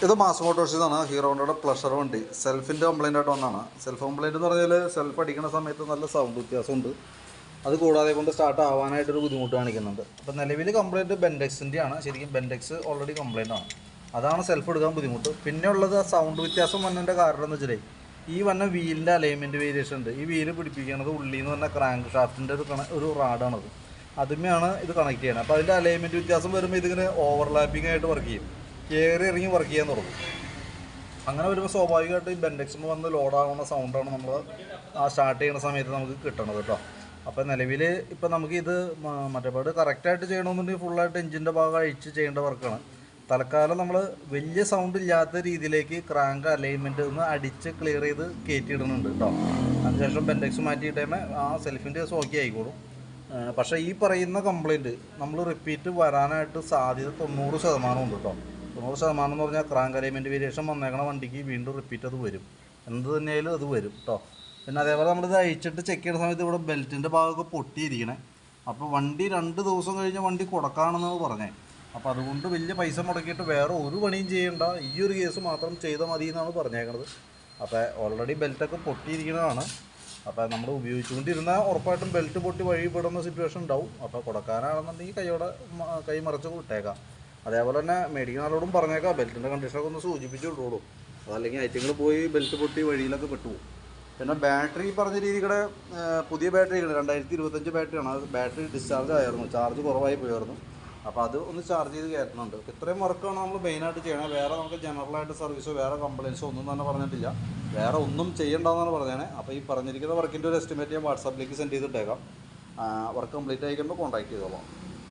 ഇത് mass മോട്ടോഴ്സിന്നാണ്. Hero ഹോണ്ടയുടെ pleasure വണ്ടി സെൽഫിൻ്റെ കംപ്ലൈൻ്റ് ആയിട്ട് വന്നതാണ്. സെൽഫ് കംപ്ലൈൻറ്റ് എന്ന് പറഞ്ഞാൽ സെൽഫ് അടിക്കുന്ന സമയത്ത് നല്ല സൗണ്ട് വ്യത്യാസമുണ്ട്. അത് കൂടാതെ കൊണ്ട് സ്റ്റാർട്ട് ആവാനായിട്ടൊരു ബുദ്ധിമുട്ട് കാണിക്കുന്നുണ്ട്. അപ്പോൾ നിലവിൽ കംപ്ലൈൻറ്റ് ബെൻഡെക്സിൻ്റെ ആണ്. ശരിക്കും ബെൻഡെക്സ് ഓൾറെഡി കംപ്ലൈൻ്റ് ആണ്. അതാണ് സെൽഫ് എടുക്കാൻ ബുദ്ധിമുട്ട്. പിന്നെ ഉള്ളത് സൗണ്ട് വ്യത്യാസം വന്നതിൻ്റെ കാരണം എന്ന് വെച്ചാൽ ഈ വന്ന വീലിൻ്റെ അലൈൻമെൻറ്റ് വേരിയേഷൻ ഉണ്ട്. ഈ വീല് പിടിപ്പിക്കുന്നത് ഉള്ളിൽ നിന്ന് പറഞ്ഞാൽ ക്രാങ്ക് ഷാഫ്റ്റിൻ്റെ ഒരു റാഡാണത്. അതുമെയാണ് ഇത് കണക്ട് ചെയ്യുന്നത്. അപ്പോൾ അതിൻ്റെ അലൈൻമെൻറ്റ് വ്യത്യാസം വരുമ്പോൾ ഇതിങ്ങനെ ഓവർലാപ്പിംഗ് ആയിട്ട് വർക്ക് ചെയ്യും, കയറി ഇറങ്ങി വർക്ക് ചെയ്യാൻ തുടങ്ങും. അങ്ങനെ വരുമ്പോൾ സ്വാഭാവികമായിട്ട് ഈ ബെൻഡെക്സിൽ വന്ന് ലോഡാകുന്ന സൗണ്ടാണ് നമ്മൾ ആ സ്റ്റാർട്ട് ചെയ്യുന്ന സമയത്ത് നമുക്ക് കിട്ടണത് കേട്ടോ. അപ്പോൾ നിലവിൽ ഇപ്പോൾ നമുക്ക് ഇത് മറ്റേപാട് കറക്റ്റായിട്ട് ചെയ്യണമെന്നുണ്ടെങ്കിൽ ഫുള്ളായിട്ട് എഞ്ചിൻ്റെ ഭാഗം അഴിച്ച് ചെയ്യേണ്ട വർക്കാണ്. തൽക്കാലം നമ്മൾ വലിയ സൗണ്ട് ഇല്ലാത്ത രീതിയിലേക്ക് ക്രാങ്ക് അലൈൻമെൻറ്റ് ഒന്ന് അടിച്ച് ക്ലിയർ ചെയ്ത് കയറ്റിയിടുന്നുണ്ട് കേട്ടോ. അതിനുശേഷം ബെൻഡെക്സ് മാറ്റിയിട്ടേ ആ സെൽഫിൻ്റെ ഓക്കെ ആയിക്കോളും. പക്ഷേ ഈ പറയുന്ന കംപ്ലൈൻറ്റ് നമ്മൾ റിപ്പീറ്റ് വരാനായിട്ട് സാധ്യത 90% ഉണ്ട് കേട്ടോ. 90% എന്ന് പറഞ്ഞാൽ ക്രാങ്ക് അലൈൻമെൻറ്റ് വേരിയേഷൻ വന്നേക്കണ വണ്ടിക്ക് വീണ്ടും റിപ്പീറ്റ് അത് വരും. എന്ത് തന്നെയായാലും അത് വരും കേട്ടോ. പിന്നെ അതേപോലെ നമ്മളിത് അഴിച്ചിട്ട് ചെക്ക് ചെയ്യുന്ന സമയത്ത് ഇവിടെ ബെൽറ്റിൻ്റെ ഭാഗമൊക്കെ പൊട്ടിയിരിക്കണേ. അപ്പോൾ വണ്ടി 2 ദിവസം കഴിഞ്ഞ് വണ്ടി കൊടുക്കാണെന്നാണ് പറഞ്ഞത്. അപ്പോൾ അതുകൊണ്ട് വലിയ പൈസ മുടക്കിയിട്ട് വേറെ ഒരു പണിയും ചെയ്യേണ്ട, ഈ ഒരു കേസ് മാത്രം ചെയ്താൽ മതി എന്നാണ് പറഞ്ഞേക്കണത്. അപ്പോൾ ഓൾറെഡി ബെൽറ്റൊക്കെ പൊട്ടിയിരിക്കുന്നതാണ്. അപ്പോൾ നമ്മൾ ഉപയോഗിച്ചുകൊണ്ടിരുന്നാൽ ഉറപ്പായിട്ടും ബെൽറ്റ് പൊട്ടി വഴിപ്പെടുന്ന സിറ്റുവേഷൻ ഉണ്ടാവും. അപ്പോൾ കൊടുക്കാനാണെന്നുണ്ടെങ്കിൽ കൈ മറിച്ച് വിട്ടേക്കാം. അതേപോലെ തന്നെ മേടിക്കുന്ന ആളോടും പറഞ്ഞേക്കാം ബെൽറ്റിൻ്റെ കണ്ടീഷനൊക്കെ ഒന്ന് സൂചിപ്പിച്ച് വിട്ടോളൂ. അതല്ലെങ്കിൽ ഐറ്റങ്ങൾ പോയി ബെൽറ്റ് പൊട്ടി വഴിയിലൊക്കെ പെട്ടുപോകും. പിന്നെ ബാറ്ററി പറഞ്ഞ രീതിയുടെ പുതിയ ബാറ്ററിയാണ്, 2025 ബാറ്ററിയാണ്. അത് ബാറ്ററി ഡിസ്ചാർജ് ആയിരുന്നു, ചാർജ് കുറവായി പോയായിരുന്നു. അപ്പോൾ അത് ഒന്ന് ചാർജ് ചെയ്ത് കയറ്റുന്നുണ്ട്. ഇത്രയും വർക്കാണ് നമ്മൾ മെയിനായിട്ട് ചെയ്യണത്. വേറെ നമുക്ക് ജനറലായിട്ട് സർവീസോ വേറെ കംപ്ലയിൻസോ ഒന്നും തന്നെ പറഞ്ഞിട്ടില്ല. വേറെ ഒന്നും ചെയ്യേണ്ടതെന്നാണ് പറഞ്ഞത്. അപ്പോൾ ഈ പറഞ്ഞിരിക്കുന്ന വർക്കിൻ്റെ ഒരു എസ്റ്റിമേറ്റ് ഞാൻ വാട്സാപ്പിലേക്ക് സെൻഡ് ചെയ്തിട്ടേക്കാം. വർക്ക് കംപ്ലീറ്റ് ആയിക്കുമ്പോൾ കോൺടാക്ട് ചെയ്തോളാം.